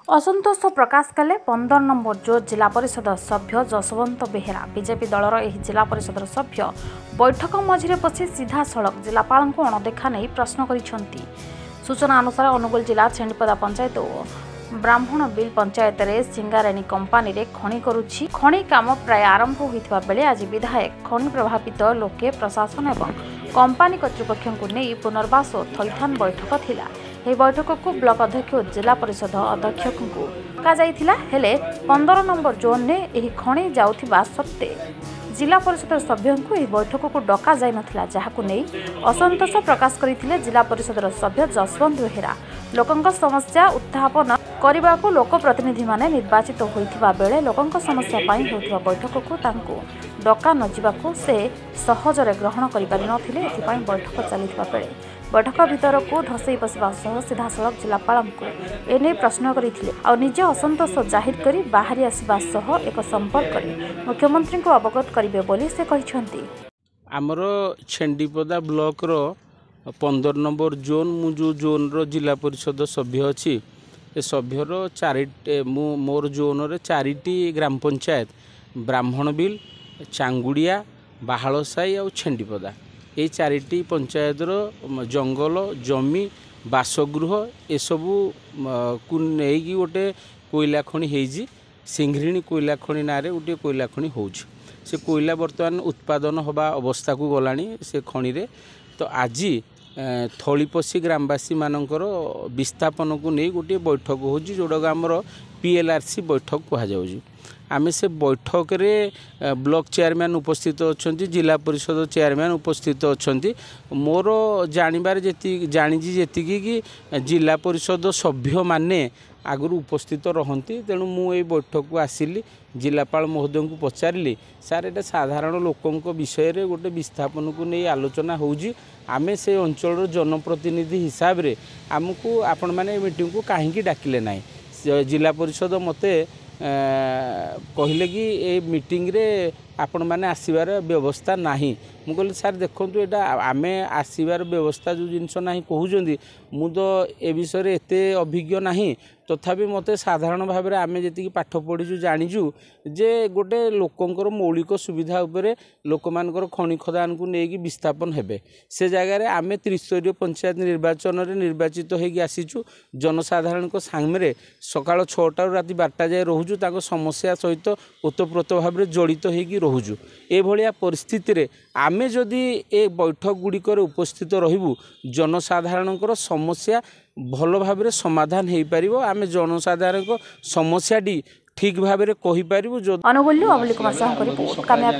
असंतोष प्रकाश कले 15 नंबर जो जिला परिषद सभ्य जसवंत बेहेरा बीजेपी दलर एही जिला परिषद सभ्य बैठक मझिरे बसी सीधा सड़क जिलापाल को अणदेखा नहीं प्रश्न करिसेंती। सूचना अनुसार अनुगुल जिला छेंडीपदा पंचायत और ब्राह्मण बिल पंचायत रे सिंगारेणी कंपानी रे खणी करुछि। खणी काम प्राय आरंभ होइथिबा बेले आज विधायक खणी प्रभावित लोके प्रशासन एवं कंपानी कर्तृपक्ष को नहीं पुनर्वास और थैथान बैठक थिला। ଏହି बैठक ब्लॉक अध्यक्ष और जिला परिषद अध्यक्ष को डकाଯାଇଥିଲା हेले 15 नंबर जोन ने ଏହି खणी जाउथिबा सत्ते जिला परिषद सभ्यों को ଏହି बैठक को डका जाय नथिला, जाहाकु नै असंतोष प्रकाश करथिले जिला परिषद सभ्य जसवंत बेहेरा। लोकंक समस्या उत्थापन करने को लोक प्रतिनिधि माने निर्वाचित होइथिबा बेले लोकंक समस्या पाई होइथिबा बैठक को तांको डका न जिबाको से सहजरे ग्रहण करि पारि नथिले। एथिपाई बैठक चलिथिबा बेले बैठक भीतर को धसई बसवा सह सीधा सड़क जिलापाल को एने प्रश्न करथिले और निज असंतोष जाहिर करी बाहरी आसवा सह एक संपर्क करी मुख्यमंत्री को अवगत करिवे बोली से कहिसेंती। आमर छेंडीपदा ब्लॉक रो 15 नंबर जोन मु जो जोन रो जिला परिषद सभ्य अच्छी ए सभ्यर मोर जोन रे 4टी ग्राम पंचायत ब्राह्मण बिल चांगुड़िया बाहालसाई और छेंडीपदा ये 4टी पंचायत जंगल जमी बासगृह एसबू को लेकिन गोटे कोयला खଣି ହେଇଛି। सिंघरिणी कोयला खଣି ना गोटे कोयला खଣି होଉଛି। से कोयला बर्तमान उत्पादन होबा अवस्था को गलानी से खଣି रे। तो आज थलीपसी ग्रामवासी मानकर विस्थापन को नहीं गोटे बैठक होची जोड़ा आमर PLRC बैठक कह जाउची। आमे से बैठक रे ब्लॉक चेयरमैन उपस्थित अच्छा, जिला परिषद चेयरमैन उपस्थित अच्छा। मोर जानवर जी जी कि जिला परिषद सभ्य माने आगु उपस्थित रहती। तेणु मुझे बैठक को आसिली जिलापाल महोदय को पचारि सार एटा साधारण लोकों विषय रे गोटे विस्थापन को नहीं आलोचना होउजी। आमे से अंचल जनप्रतिनिधि हिसाब रे आमको आपण माने मीटिंग को कहीं डाकिले ना। जिला परिषद मते कहले कि ए मीटिंग रे आपण माने आसीबार व्यवस्था नाही। मु कहली सर देखंतु एटा आमे आसीबार व्यवस्था जो जिनस नाही कहउजंदी मु तो ए विषय रे एते अभिज्ञ नाही। तथापि मते साधारण भाव में आमे जेति पाठ पढ़ीजु जानिजु जे गोटे लोकंकर मौलिक सुविधा उपरे लोकमानकर खଣି खदान को नेकी विस्थापन हेबे से जगह रे आमे त्रिस्तरीय पंचायत निर्वाचन रे निर्वाचित होगी आसीचु। जनसाधारण को सांगमे सकाळ 6टा राति 12टा जाए रहूजु। ताको समस्या सहित ओतप्रोत भाव में जड़ित होगी रहूजु। ए भलिया परिस्थिति रे आमे जदि ए बैठक गुड़िक उपस्थित रहबू जनसाधारणकर समस्या भल भाव में समाधान हो पार। आम जनसाधारण को समस्या ठीक भाव में कही पारू। अनुगुल्य अवली कुमार साहू रिपोर्ट कामयाब।